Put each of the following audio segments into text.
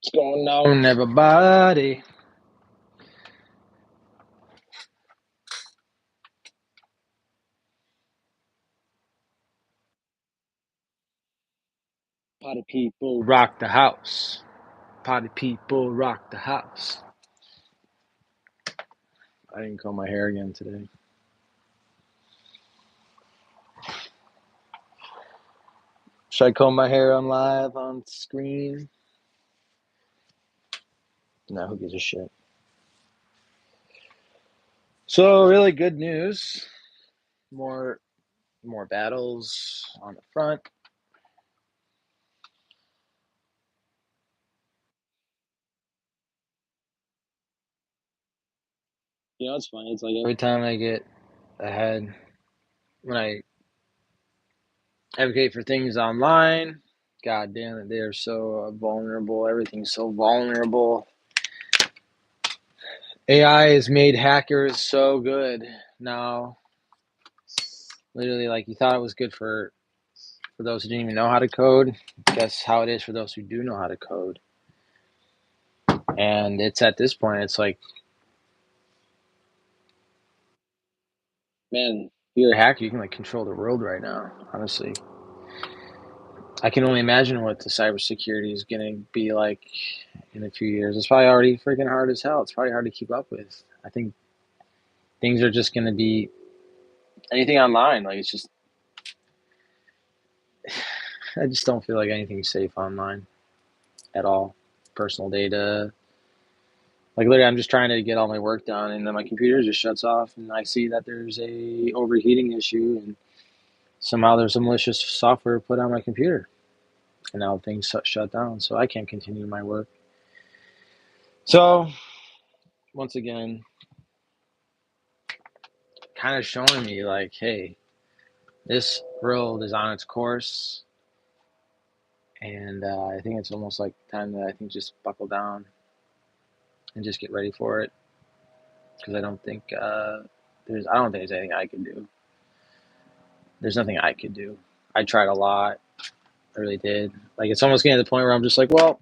What's going on, everybody? Potty people rock the house. Potty people rock the house. I didn't comb my hair again today. Should I comb my hair on live on screen? No, who gives a shit? So really good news. More battles on the front. You know, it's funny. It's like every time I get ahead, when I advocate for things online, god damn it, they're so vulnerable. Everything's so vulnerable. AI has made hackers so good now. Literally, like, you thought it was good for those who didn't even know how to code. Guess how it is for those who do know how to code. And it's at this point, it's like, man, if you're a hacker, you can like control the world right now. Honestly, I can only imagine what the cybersecurity is going to be like in a few years. It's probably already freaking hard as hell. It's probably hard to keep up with. I think things are just going to be anything online. Like, it's just, I just don't feel like anything's safe online at all. Personal data. Like, literally, I'm just trying to get all my work done, and then my computer just shuts off, and I see that there's a overheating issue, and somehow there's a malicious software put on my computer, and now things shut down, so I can't continue my work. So, once again, kind of showing me like, hey, this world is on its course, and I think it's almost like time to, I think, just buckle down and just get ready for it, because I don't think there's anything I can do. There's nothing I could do. I tried a lot. I really did. Like, it's almost getting to the point where I'm just like, well,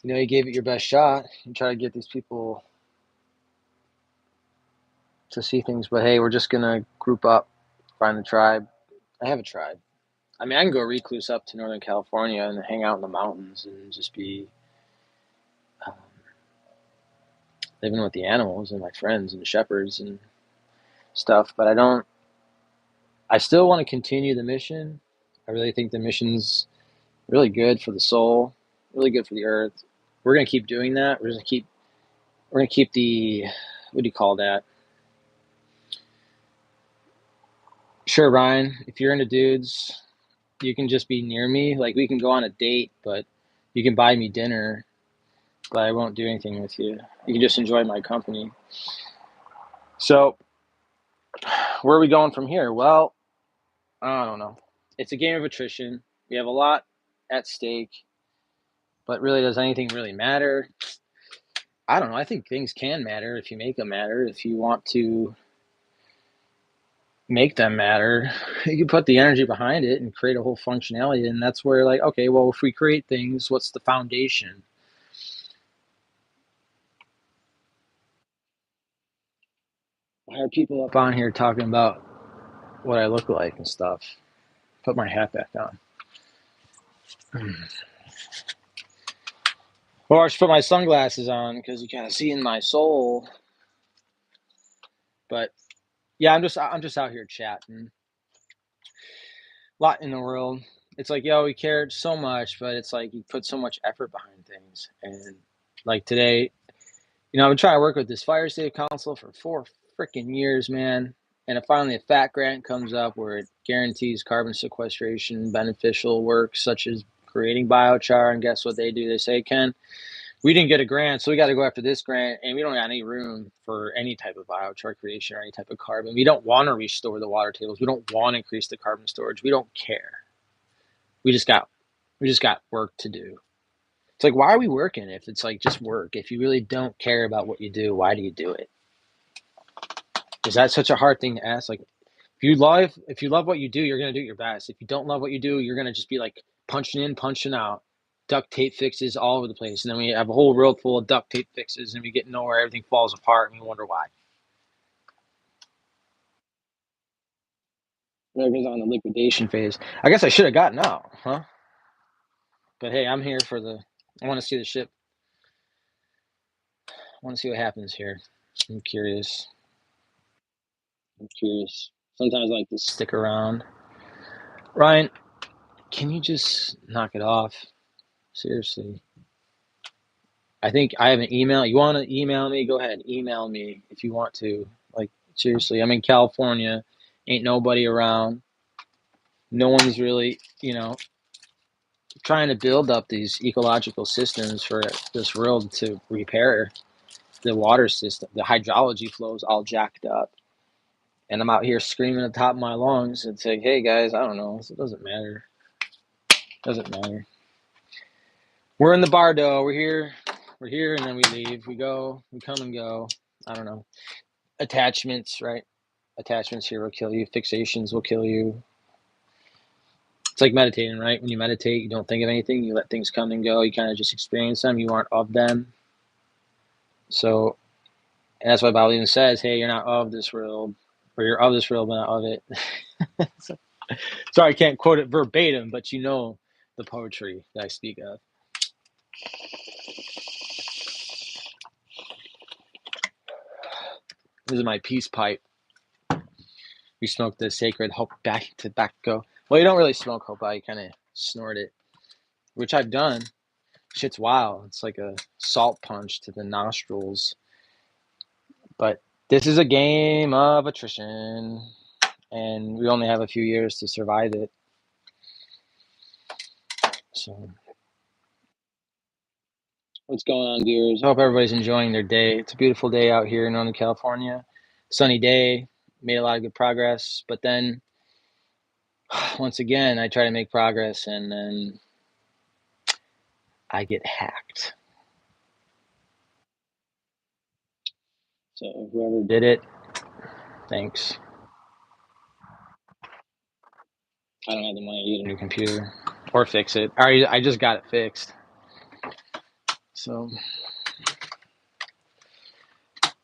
you gave it your best shot. You try to get these people to see things, but hey, we're just gonna group up, find a tribe. I have a tribe. I mean, I can go recluse up to Northern California and hang out in the mountains and just be um, living with the animals and my friends and shepherds and stuff. But I don't. I still want to continue the mission. I really think the mission's really good for the soul, really good for the earth. We're gonna keep doing that. We're gonna keep the, what do you call that? Sure, Ryan, if you're into dudes, you can just be near me. Like, we can go on a date, but you can buy me dinner, but I won't do anything with you. You can just enjoy my company. So, where are we going from here? Well, I don't know. It's a game of attrition. We have a lot at stake, but really, does anything really matter? I don't know. I think things can matter if you make them matter. If you want to make them matter, you can put the energy behind it and create a whole functionality. And that's where, like, okay, well, if we create things, what's the foundation? Why are people up on here talking about what I look like and stuff? Put my hat back on. Or I should put my sunglasses on because you kind of see in my soul. But yeah, I'm just out here chatting. A lot in the world. It's like, yo, we cared so much, but it's like you put so much effort behind things. And like today, I've been trying to work with this fire safe council for 4 freaking years, man. And finally a fat grant comes up where it guarantees carbon sequestration beneficial work such as creating biochar. And guess what they do? They say, Ken, we didn't get a grant, so we got to go after this grant, and we don't got any room for any type of biochar creation or any type of carbon. We don't want to restore the water tables. We don't want to increase the carbon storage. We don't care. We just got work to do. It's like, why are we working if it's like just work? If you really don't care about what you do, why do you do it? Is that such a hard thing to ask? Like, if you love what you do, you're gonna do your best. If you don't love what you do, you're gonna just be like punching in, punching out. duct tape fixes all over the place, and then we have a whole world full of duct tape fixes, and we get nowhere. Everything falls apart, and we wonder why. Everything's on the liquidation phase. I guess I should have gotten out, huh? But hey, I'm here for the. I want to see the ship. I want to see what happens here. I'm curious. I'm curious. Sometimes I like to stick around. Ryan, can you just knock it off? Seriously. I think I have an email. You want to email me? Go ahead. Email me if you want to. Like, seriously, I'm in California. Ain't nobody around. No one's really, trying to build up these ecological systems for this world to repair the water system. The hydrology flow is all jacked up. And I'm out here screaming at the top of my lungs and saying, hey, guys, I don't know. It doesn't matter. It doesn't matter. We're in the bardo. We're here. We're here, and then we leave. We go. We come and go. I don't know. Attachments, right? Attachments here will kill you. Fixations will kill you. It's like meditating, right? When you meditate, you don't think of anything. You let things come and go. You kind of just experience them. You aren't of them. So, and that's why Bible even says, hey, you're not of this world, or you're of this world, but not of it. So, sorry, I can't quote it verbatim, but you know the poetry that I speak of. This is my peace pipe. We smoke the sacred Hopi tobacco. Well, you don't really smoke Hopi, you kind of snort it, which I've done. Shit's wild. It's like a salt punch to the nostrils. But this is a game of attrition, and we only have a few years to survive it. So, what's going on, viewers? I hope everybody's enjoying their day. It's a beautiful day out here in Northern California. Sunny day. Made a lot of good progress. But then, once again, I try to make progress, and then I get hacked. So whoever did it, thanks. I don't have the money to get a new computer or fix it. I just got it fixed. So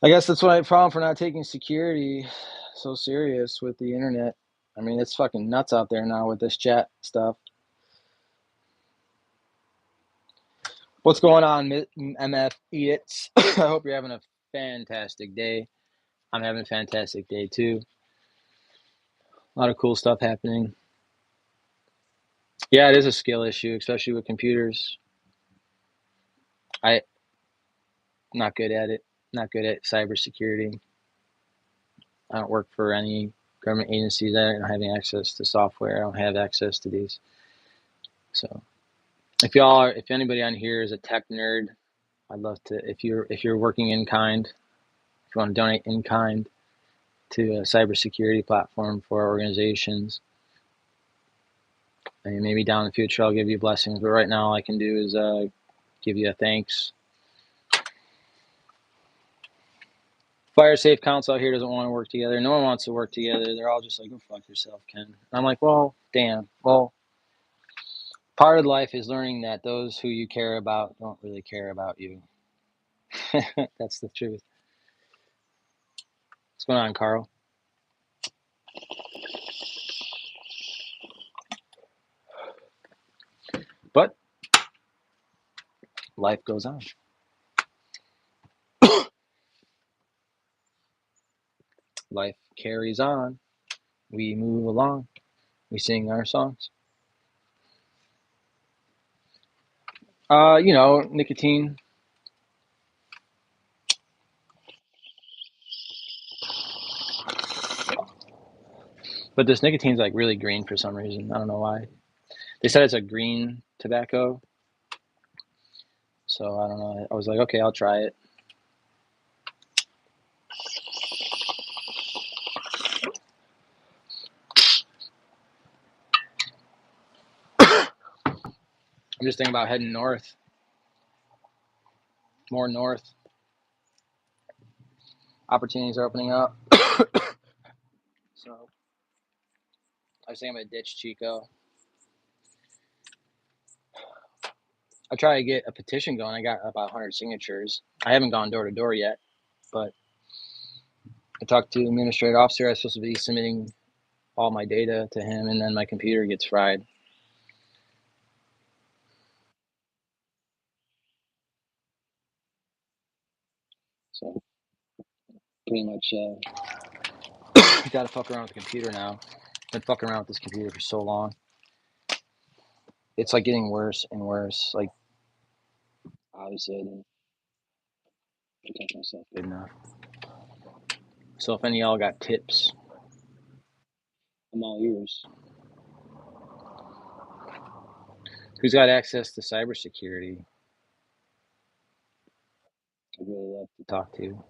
I guess that's my problem for not taking security so serious with the internet. I mean, it's fucking nuts out there now with this chat stuff. What's going on, MF Edits? I hope you're having a fantastic day. I'm having a fantastic day too. A lot of cool stuff happening. Yeah, it is a skill issue, especially with computers. I'm not good at it. Not good at cybersecurity. I don't work for any government agencies. I don't have any access to software. I don't have access to these. So if anybody on here is a tech nerd, I'd love to, if you're working in kind, if you want to donate in kind to a cybersecurity platform for organizations, I mean, maybe down in the future I'll give you blessings, but right now all I can do is give you a thanks. Fire Safe Council out here doesn't want to work together. No one wants to work together. They're all just like, go fuck yourself, Ken. And I'm like, well, damn. Well, part of life is learning that those who you care about don't really care about you. That's the truth. What's going on, Carl? But life goes on. Life carries on. We move along. We sing our songs. Nicotine. But this nicotine's like really green for some reason. I don't know why. They said it's a green tobacco. So I don't know. I was like, okay, I'll try it. I'm just thinking about heading north. More north. Opportunities are opening up. So I was thinking I'm gonna ditch Chico. I try to get a petition going. I got about 100 signatures. I haven't gone door to door yet, but I talked to the administrative officer. I was supposed to be submitting all my data to him, and then my computer gets fried. So pretty much got to fuck around with the computer now. Been fucking around with this computer for so long. It's like getting worse and worse. Like obviously, I didn't protect myself good enough. So if any of y'all got tips, I'm all ears. Who's got access to cybersecurity? I'd really love to talk to.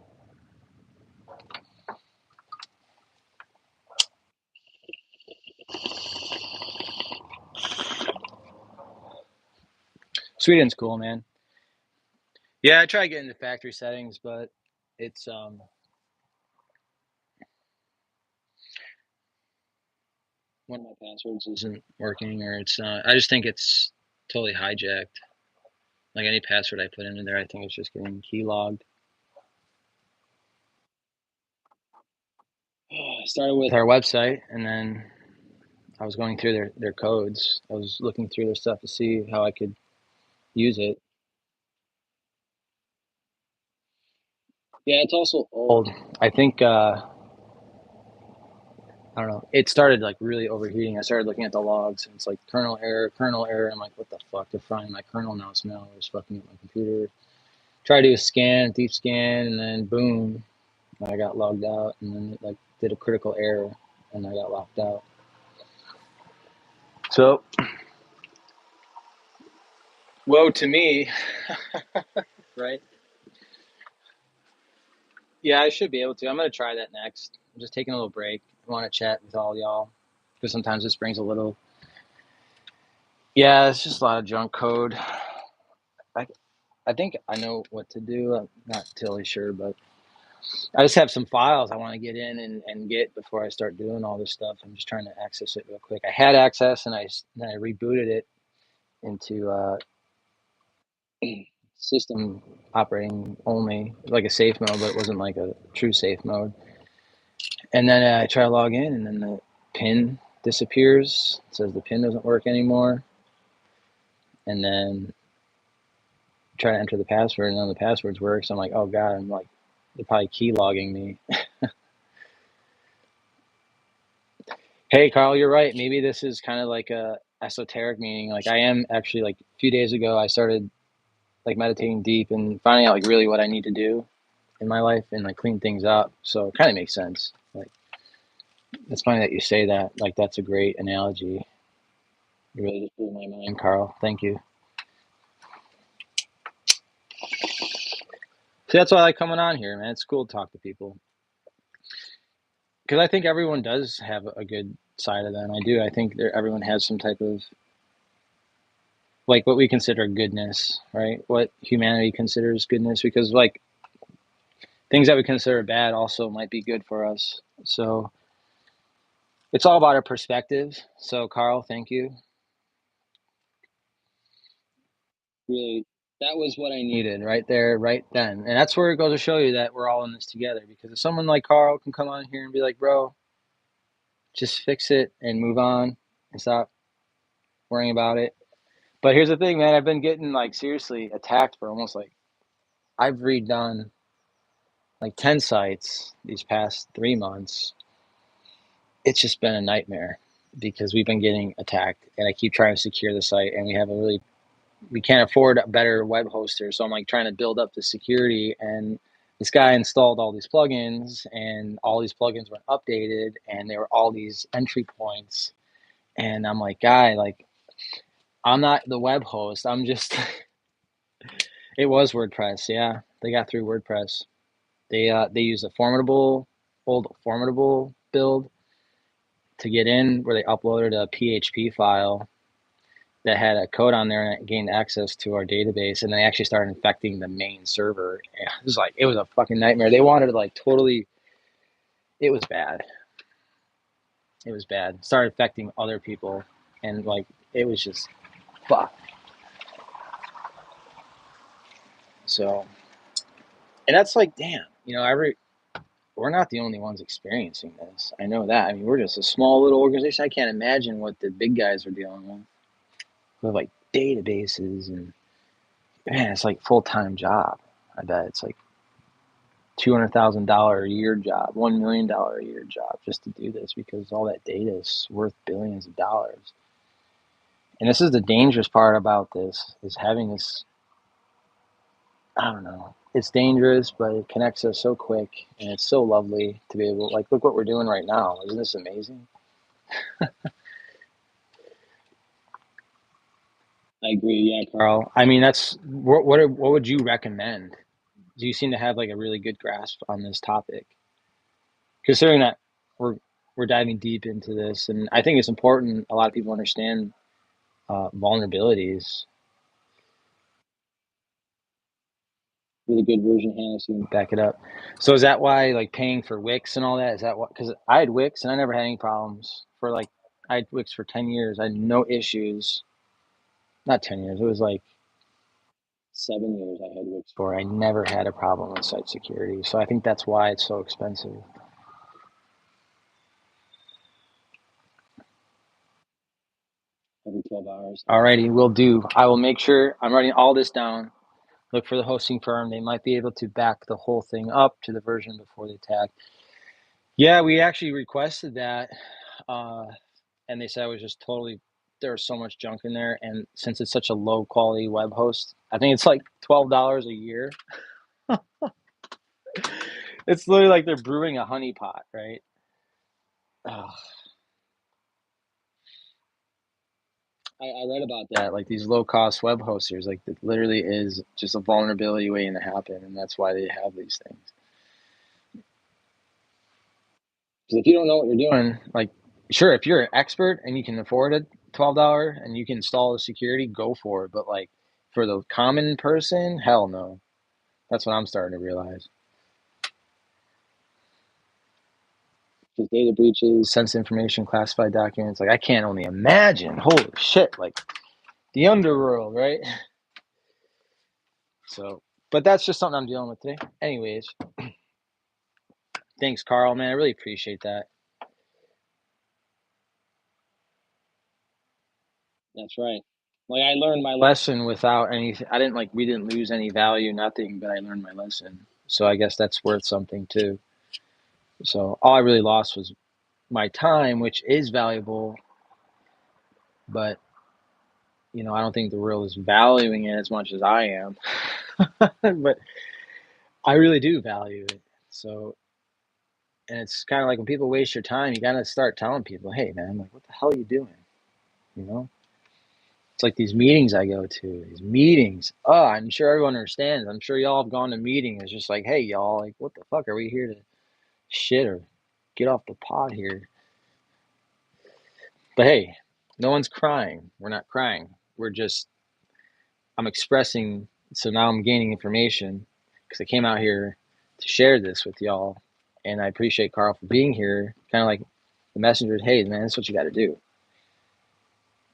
Sweden's cool, man. Yeah, I try to get into factory settings, but it's one of my passwords isn't working, or it's not. I just think it's totally hijacked. Like any password I put into there, I think it's just getting keylogged. I started with our website, and then I was going through their codes. I was looking through their stuff to see how I could use it. Yeah, it's also old. I think I don't know. It started like really overheating. I started looking at the logs, and it's like kernel error, kernel error. I'm like, what the fuck? They're frying my kernel now. Smell is fucking up my computer. Try to do a scan, deep scan, and then boom, I got logged out, and then it like did a critical error, and I got locked out. So, woe to me, right? Yeah, I should be able to. I'm gonna try that next. I'm just taking a little break. I want to chat with all y'all because sometimes this brings a little. Yeah, it's just a lot of junk code. I I think I know what to do. I'm not totally sure, but I just have some files I want to get in and get before I start doing all this stuff. I'm just trying to access it real quick. I had access and then I rebooted it into system operating only, like a safe mode, but it wasn't like a true safe mode. And then I try to log in, and then the pin disappears. It says the pin doesn't work anymore. And then try to enter the password, and none of the passwords work. So I'm like, oh god, I'm like, they're probably key logging me. Hey, Carl, you're right. Maybe this is kind of like a esoteric meaning. Like I am actually like a few days ago, I started like meditating deep and finding out like really what I need to do in my life and like clean things up. So it kind of makes sense. Like it's funny that you say that. Like that's a great analogy. You really just blew my mind, Carl. Thank you. See, that's why I like coming on here, man. It's cool to talk to people because I think everyone does have a good side of them. I do. I think everyone has some type of like what we consider goodness, right? What humanity considers goodness, because like things that we consider bad also might be good for us. So it's all about our perspective. So Carl, thank you. Really, that was what I needed right there, right then. And that's where it goes to show you that we're all in this together. Because if someone like Carl can come on here and be like, bro, just fix it and move on and stop worrying about it. But here's the thing, man, I've been getting like seriously attacked for almost like I've redone like 10 sites these past 3 months. It's just been a nightmare because we've been getting attacked and I keep trying to secure the site and we can't afford a better web hoster. So I'm like trying to build up the security, and this guy installed all these plugins and all these plugins were updated and there were all these entry points. And I'm like, guy, like I'm not the web host. I'm just it was WordPress. Yeah. They got through WordPress. They used a old formidable build to get in where they uploaded a PHP file that had a code on there and it gained access to our database, and they actually started infecting the main server. Yeah, it was a fucking nightmare. They wanted to like totally. It was bad. It was bad. Started affecting other people, and like it was just fuck. So, and that's like, damn, we're not the only ones experiencing this. I know that. I mean, we're just a small little organization. I can't imagine what the big guys are dealing with like databases and man, it's like full time job. I bet it's like $200,000 a year job, $1 million a year job just to do this because all that data is worth billions of dollars. And this is the dangerous part about this is having this. I don't know. It's dangerous, but it connects us so quick, and it's so lovely to be able. Like, look what we're doing right now. Isn't this amazing? I agree. Yeah, Carl. I mean, that's what would you recommend? Do you seem to have like a really good grasp on this topic, considering that we're we're diving deep into this, and I think it's important. A lot of people understand vulnerabilities. Really good version, Hannah, so you can back it up. So is that why like paying for Wix and all that? Is that what? Because I had Wix and I never had any problems for like I had Wix for 10 years. I had no issues. Not 10 years. It was like 7 years. I had Wix for. I never had a problem with site security. So I think that's why it's so expensive. Every 12 hours. Alrighty, will do. I will make sure I'm writing all this down. Look for the hosting firm. They might be able to back the whole thing up to the version before they tag. Yeah, we actually requested that. Uh, and they said it was just totally there was so much junk in there, and since it's such a low quality web host, I think it's like $12 a year. It's literally like they're brewing a honeypot, right? Ugh. I read about that, like these low cost web hosters, like it literally is just a vulnerability waiting to happen, and that's why they have these things. Because if you don't know what you're doing, like, sure, if you're an expert and you can afford it, $12, and you can install the security, go for it. But like for the common person, hell no. That's what I'm starting to realize. Because data breaches, sensitive information, classified documents. Like I can't only imagine. Holy shit! Like the underworld, right? So, but that's just something I'm dealing with today. Anyways, thanks, Carl. Man, I really appreciate that. That's right. Like I learned my lesson without anything. I didn't like we didn't lose any value, nothing. But I learned my lesson. So I guess that's worth something too. So all I really lost was my time, which is valuable, but I don't think the world is valuing it as much as I am. But I really do value it. So, and it's kind of like when people waste your time, you got to start telling people, hey, man, like, what the hell are you doing? You know? It's like these meetings I go to, these meetings. Oh, I'm sure everyone understands. I'm sure y'all have gone to meetings. It's just like, hey, y'all, like, what the fuck? Are we here to shit or get off the pot here? But hey, no one's crying. We're not crying. We're just, I'm expressing. So now I'm gaining information because I came out here to share this with y'all. And I appreciate Carl for being here. Kind of like the messenger, hey, man, that's what you got to do.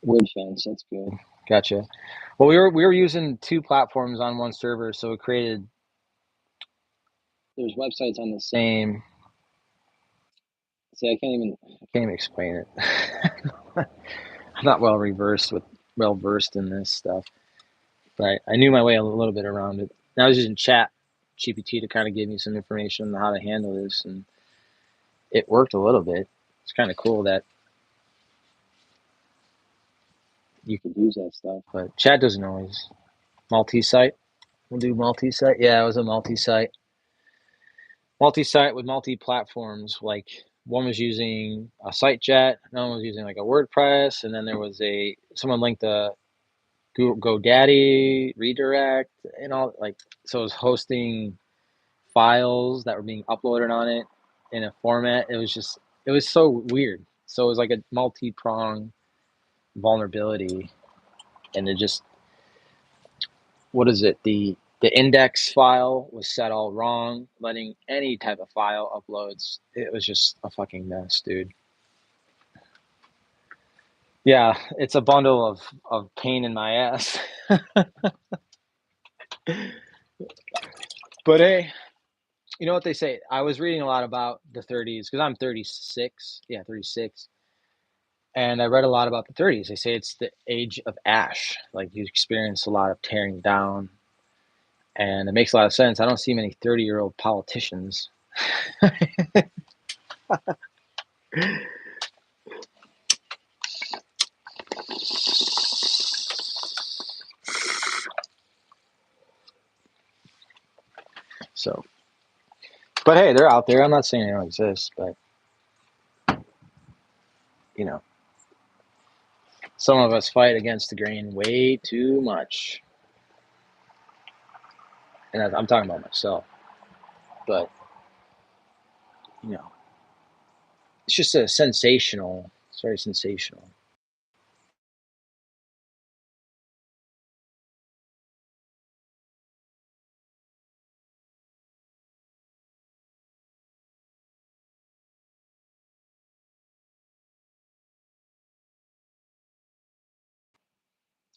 Wood fence, that's good. Gotcha. Well, we were using two platforms on one server, so it created. There's websites on the same. See, I can't even explain it. I'm not well versed in this stuff, but I knew my way a little bit around it. And I was using Chat GPT to kind of give me some information on how to handle this, and it worked a little bit. It's kind of cool that you could use that stuff, but Chat doesn't always multi-site. We'll do multi-site. Yeah, it was a multi-site with multi-platforms. Like one was using a SiteJet, another one was using like a WordPress, and then there was someone linked a GoDaddy redirect and all like so it was hosting files that were being uploaded on it in a format. It was so weird. So it was like a multi-pronged vulnerability, and it just what is it? The index file was set all wrong, letting any type of file uploads. It was just a fucking mess, dude. Yeah, it's a bundle of pain in my ass. But hey, you know what they say? I was reading a lot about the 30s because I'm 36. Yeah, 36. And I read a lot about the 30s. They say it's the age of ash. Like you experience a lot of tearing down, and it makes a lot of sense. I don't see many 30-year-old politicians. So, but hey, they're out there. I'm not saying they don't exist, but you know, some of us fight against the grain way too much. And I'm talking about myself. But, you know, it's just a sensational, it's very sensational.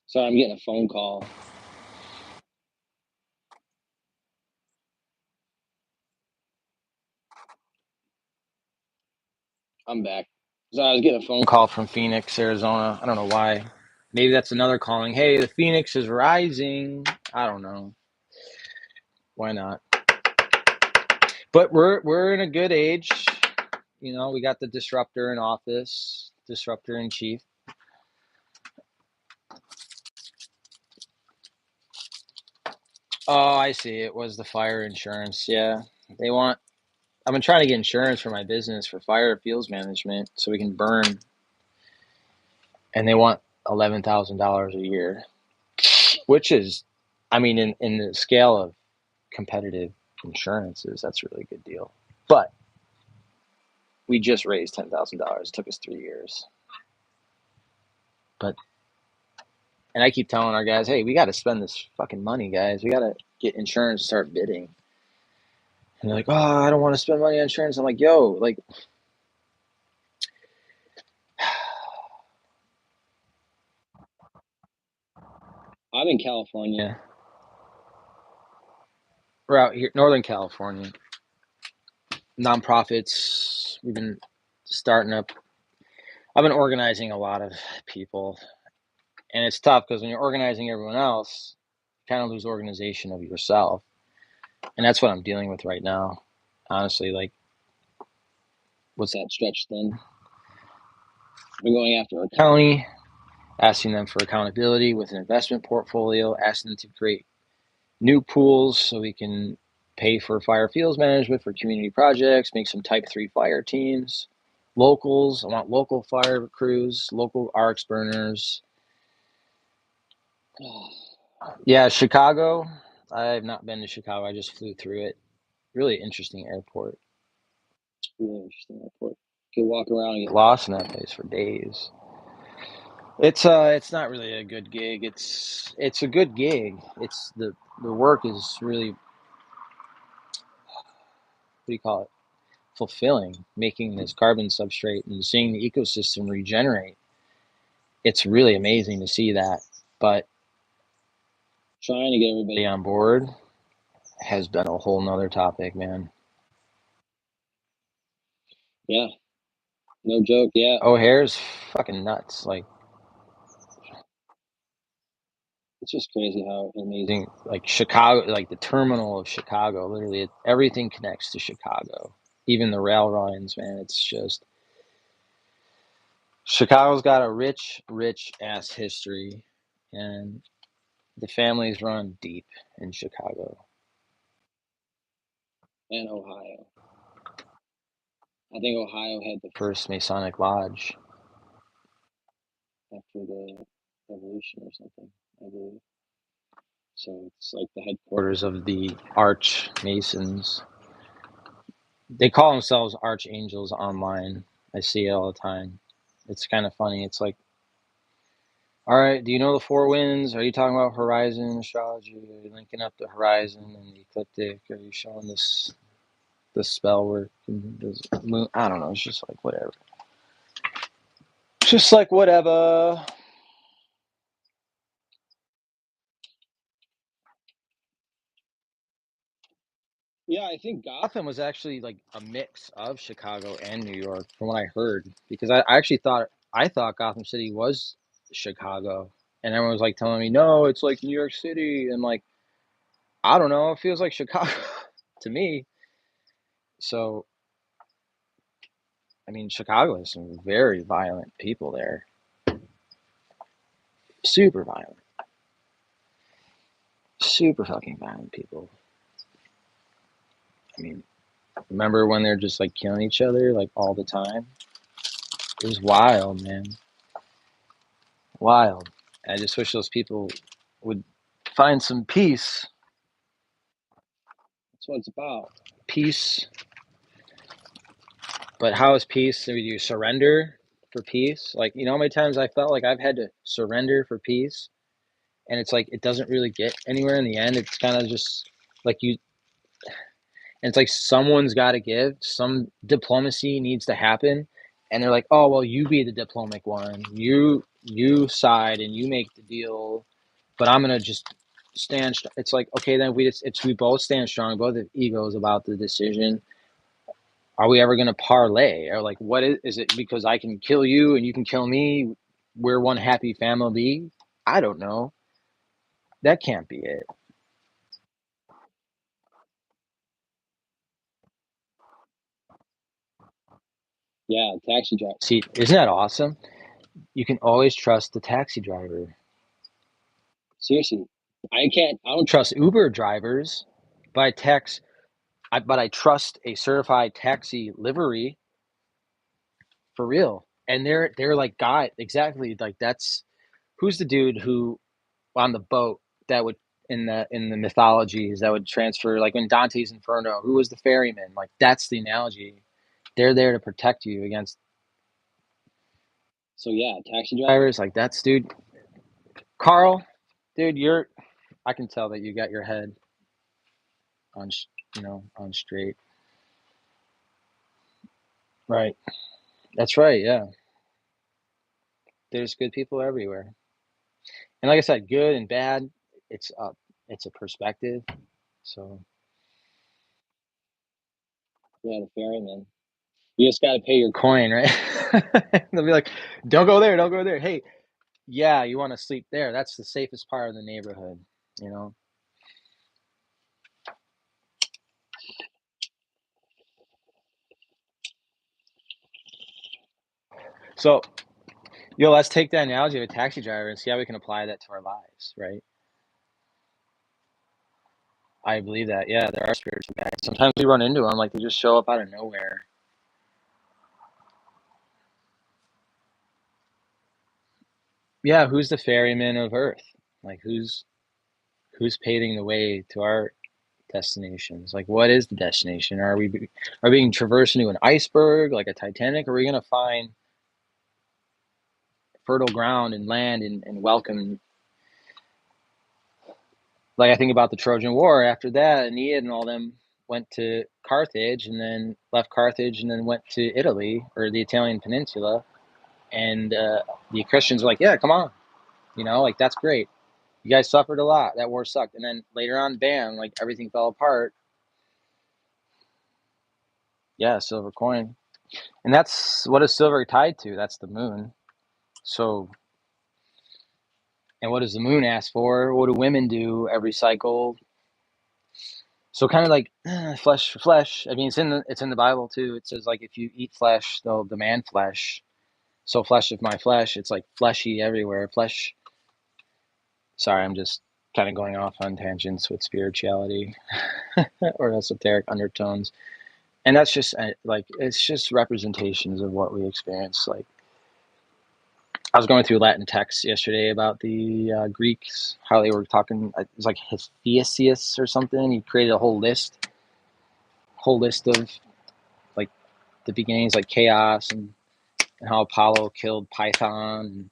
So I'm getting a phone call. I'm back. So I was getting a phone call from Phoenix, Arizona. I don't know why. Maybe that's another calling. Hey, the Phoenix is rising. I don't know. Why not? But we're in a good age. You know, we got the disruptor in office, disruptor in chief. Oh, I see. It was the fire insurance. Yeah. They want I've been trying to get insurance for my business for fire fuels management so we can burn, and they want $11,000 a year, which is, I mean, in the scale of competitive insurances, that's a really good deal. But we just raised $10,000. It took us 3 years. But and I keep telling our guys, hey, we got to spend this fucking money, guys. We got to get insurance, start bidding. And they're like, oh, I don't want to spend money on insurance. I'm like, yo, like, I'm in California. We're out here, Northern California. Nonprofits. We've been starting up. I've been organizing a lot of people, and it's tough because when you're organizing everyone else, you kind of lose organization of yourself, and that's what I'm dealing with right now. Honestly, like, what's that stretch thin? I've been going after a county, asking them for accountability with an investment portfolio, asking them to create new pools so we can pay for fire fields management for community projects, make some type 3 fire teams, locals. I want local fire crews, local RX burners. Yeah, Chicago. I have not been to Chicago. I just flew through it. Really interesting airport. Really interesting airport. You could walk around and get lost in that place for days. It's not really a good gig. It's a good gig. It's the work is really, what do you call it? Fulfilling, making this carbon substrate and seeing the ecosystem regenerate. It's really amazing to see that. But trying to get everybody on board has been a whole nother topic, man. Yeah, no joke. Yeah. O'Hare's fucking nuts. Like, it's just crazy how amazing, like Chicago, like the terminal of Chicago, literally everything connects to Chicago. Even the rail lines, man. It's just Chicago's got a rich, rich ass history, and the families run deep in Chicago and Ohio. I think Ohio had the first Masonic lodge after the Revolution or something, I believe. So it's like the headquarters of the Arch Masons. They call themselves Archangels online. I see it all the time. It's kind of funny. It's like, all right, do you know the four winds? Are you talking about horizon astrology? Are you linking up the horizon and the ecliptic? Are you showing this spell work and does moon? I don't know. It's just like whatever. Just like whatever. Yeah, I think Gotham was actually like a mix of Chicago and New York, from what I heard. Because I actually thought Gotham City was Chicago, and everyone was like telling me, no, it's like New York City, and like I don't know, it feels like Chicago to me. So I mean, Chicago has some very violent people there, super violent, super fucking violent people. I mean, remember when they're just like killing each other like all the time? It was wild, man. Wild. I just wish those people would find some peace. That's what it's about. Peace. But how is peace? Do you surrender for peace? Like, you know how many times I felt like I've had to surrender for peace? And it's like, it doesn't really get anywhere in the end. It's kind of just like and it's like someone's got to give, some diplomacy needs to happen. And they're like, oh, well, you be the diplomatic one. You side and you make the deal, but I'm gonna just stand. It's like, okay, then we both stand strong, both have egos about the decision. Are we ever gonna parlay? Or like, what is it? Because I can kill you and you can kill me. We're one happy family. I don't know. That can't be it. Yeah, taxi driver. See, isn't that awesome? You can always trust the taxi driver. Seriously, I can't. I don't trust Uber drivers, but I trust a certified taxi livery for real. And they're like God, exactly like that's who's the dude who on the boat that would in the mythologies that would transfer like in Dante's Inferno, who was the ferryman? Like that's the analogy. They're there to protect you against. So yeah, taxi drivers like that's dude. Carl, dude, I can tell that you got your head on on straight. Right. That's right. Yeah. There's good people everywhere. And like I said, good and bad, it's a it's a perspective. So yeah, the ferryman. You just got to pay your coin, right? They'll be like, "Don't go there, don't go there." Hey, yeah, you want to sleep there? That's the safest part of the neighborhood, you know. So, let's take that analogy of a taxi driver and see how we can apply that to our lives, right? I believe that. Yeah, there are spiritual guides. Sometimes we run into them, like they just show up out of nowhere. Yeah, who's the ferryman of Earth? Like who's paving the way to our destinations? Like, what is the destination? Are we being traversed into an iceberg like a Titanic? Or are we gonna find fertile ground and land and welcome? Like I think about the Trojan War. After that, Aeneid and all them went to Carthage and then left Carthage and then went to Italy or the Italian peninsula. And the Christians were like, "Yeah, come on, like that's great. You guys suffered a lot. That war sucked." And then later on, bam, like everything fell apart. Yeah, silver coin. And that's what is silver tied to? That's the moon. So, and what does the moon ask for? What do women do every cycle? So kind of like flesh for flesh. I mean, it's in the Bible too. It says like if you eat flesh, they'll demand flesh. So flesh of my flesh. It's like fleshy everywhere. Flesh. Sorry, I'm just kind of going off on tangents with spirituality or esoteric undertones. And that's just like it's just representations of what we experience. Like I was going through Latin texts yesterday about the Greeks, how they were talking. It was like Hephaestus or something. He created a whole list of like the beginnings, like chaos and how Apollo killed Python. And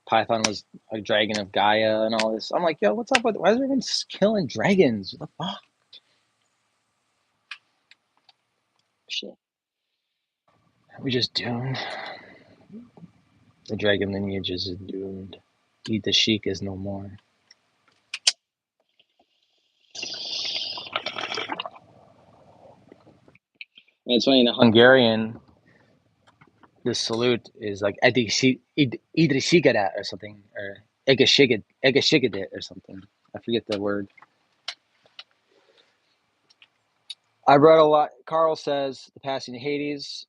Python was a dragon of Gaia and all this. I'm like, yo, what's up with why is everyone killing dragons? What the fuck? Shit. We just doomed. The dragon lineage is doomed. Eat the sheik is no more. And it's funny in Hungarian, the salute is like idrisigarat or something, or egeshigadet or something. I forget the word. I read a lot. Carl says the passing to Hades.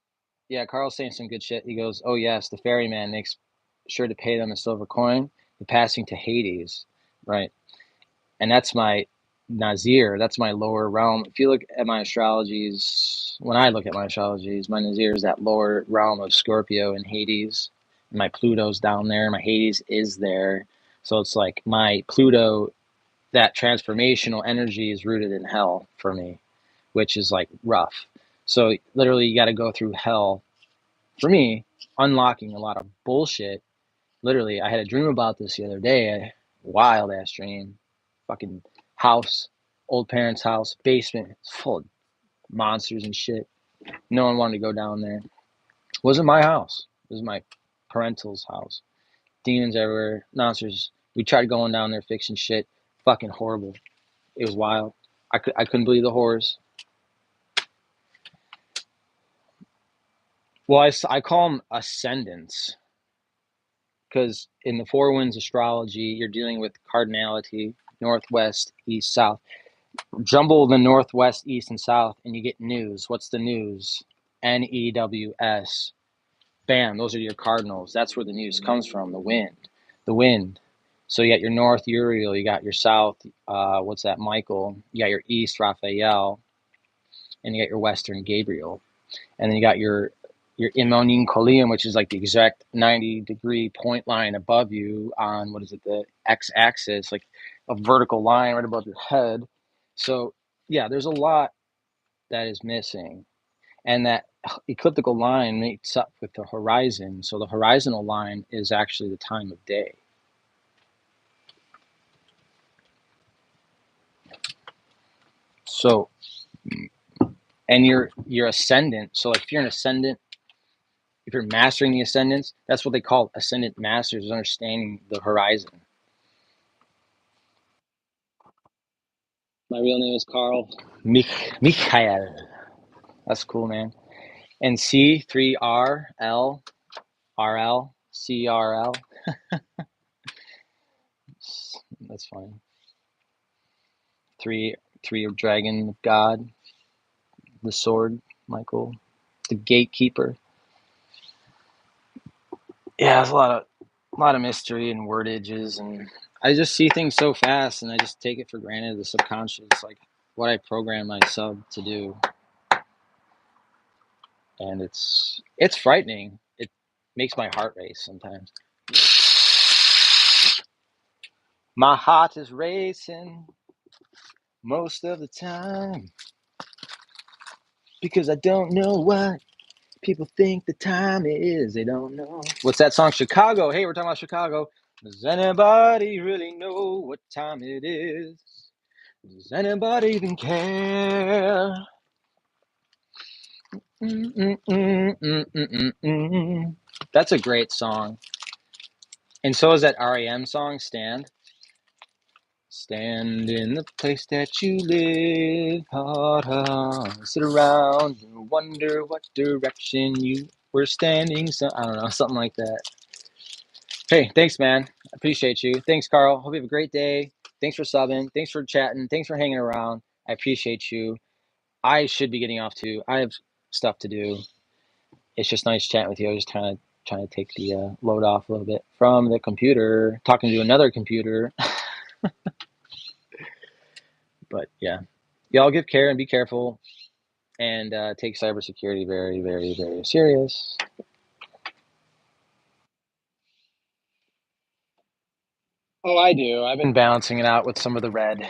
Yeah, Carl's saying some good shit. He goes, "Oh yes, the ferryman makes sure to pay them a silver coin. The passing to Hades, right?" And that's my Nazir. That's my lower realm. If you look at my astrologies, when I look at my astrologies, my Nazir is that lower realm of Scorpio and Hades. And my Pluto's down there. My Hades is there. So it's like my Pluto, that transformational energy is rooted in hell for me, which is like rough. So literally, you got to go through hell for me, unlocking a lot of bullshit. Literally, I had a dream about this the other day. A wild ass dream. Fucking house, old parents' house, basement. It's full of monsters and shit. No one wanted to go down there. It wasn't my house. It was my parental's house. Demons everywhere, monsters. We tried going down there fixing shit. Fucking horrible. It was wild. I couldn't believe the horrors. Well, I call them ascendants because in the Four Winds astrology, you're dealing with cardinality, northwest, east, south. Jumble the northwest, east, and south, and you get news. What's the news? NEWS. Bam, those are your cardinals. That's where the news comes from, the wind. The wind. So you got your north, Uriel. You got your south, what's that, Michael. You got your east, Raphael. And you got your western, Gabriel. And then you got your Imonin Colium, which is like the exact 90-degree point line above you on, what is it, the x-axis, like a vertical line right above your head. So, yeah, there's a lot that is missing. And that ecliptical line meets up with the horizon. So the horizontal line is actually the time of day. So, and your ascendant. So, like, if you're an ascendant, if you're mastering the ascendants, that's what they call ascendant masters, is understanding the horizon. My real name is Carl Michael. That's cool, man. And C3RL. That's funny. Three of Dragon of God, the sword, Michael, the gatekeeper. Yeah, there's a lot of mystery and wordages, and I just see things so fast, and I just take it for granted. The subconscious, like what I program my sub to do, and it's frightening. It makes my heart race sometimes. My heart is racing most of the time because I don't know what people think the time is. They don't know. What's that song? Chicago. Hey, we're talking about Chicago. Does anybody really know what time it is? Does anybody even care? That's a great song. And so is that REM song, Stand. Stand in the place that you live, sit around and wonder what direction you were standing. So I don't know, something like that. Hey, thanks, man. I appreciate you. Thanks, Carl. Hope you have a great day. Thanks for subbing. Thanks for chatting. Thanks for hanging around. I appreciate you. I should be getting off too. I have stuff to do. It's just nice chatting with you. I was just kind of trying to take the load off a little bit from the computer, talking to another computer. But yeah, y'all give care and be careful, and take cybersecurity very, very, very serious. Oh, I do. I've been balancing it out with some of the red.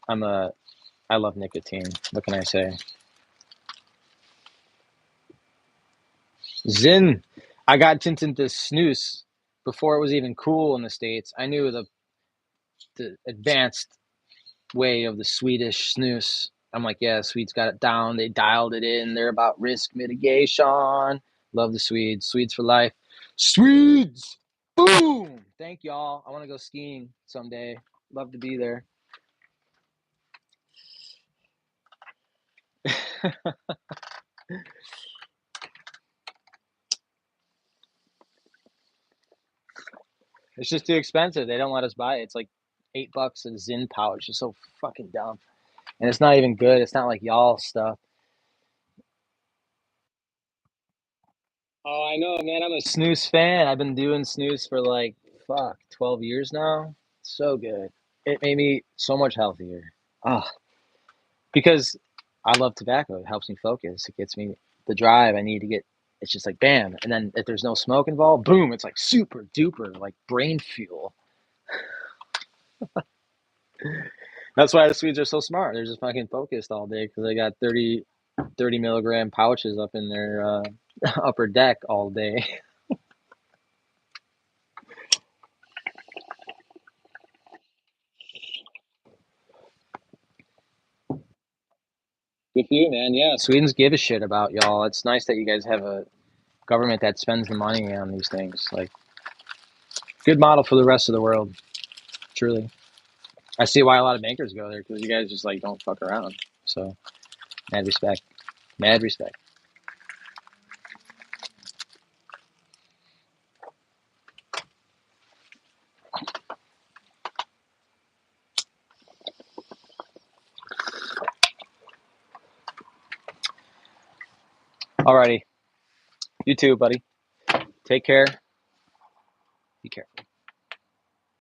I love nicotine. What can I say? Zin. I got into snus before it was even cool in the States. I knew the advanced way of the Swedish snus. I'm like, yeah, Swedes got it down. They dialed it in. They're about risk mitigation. Love the Swedes. Swedes for life. Swedes! Boom! Thank y'all. I want to go skiing someday. Love to be there. It's just too expensive. They don't let us buy it. It's like $8 a Zin pouch. It's so fucking dumb. And it's not even good. It's not like y'all stuff. Oh, I know, man. I'm a snooze fan. I've been doing snooze for like, fuck, 12 years now. So good. It made me so much healthier. Ah, because I love tobacco. It helps me focus. It gets me the drive I need to get. It's just like bam. And then if there's no smoke involved, boom, it's like super duper, like brain fuel. That's why the Swedes are so smart. They're just fucking focused all day because they got 30 milligram pouches up in their upper deck all day. Good for you, man. Yeah, Sweden's give a shit about y'all. It's nice that you guys have a government that spends the money on these things. Like, good model for the rest of the world. Truly, I see why a lot of bankers go there because you guys just like don't fuck around. So, mad respect. Mad respect. Alrighty, you too, buddy. Take care. Be careful.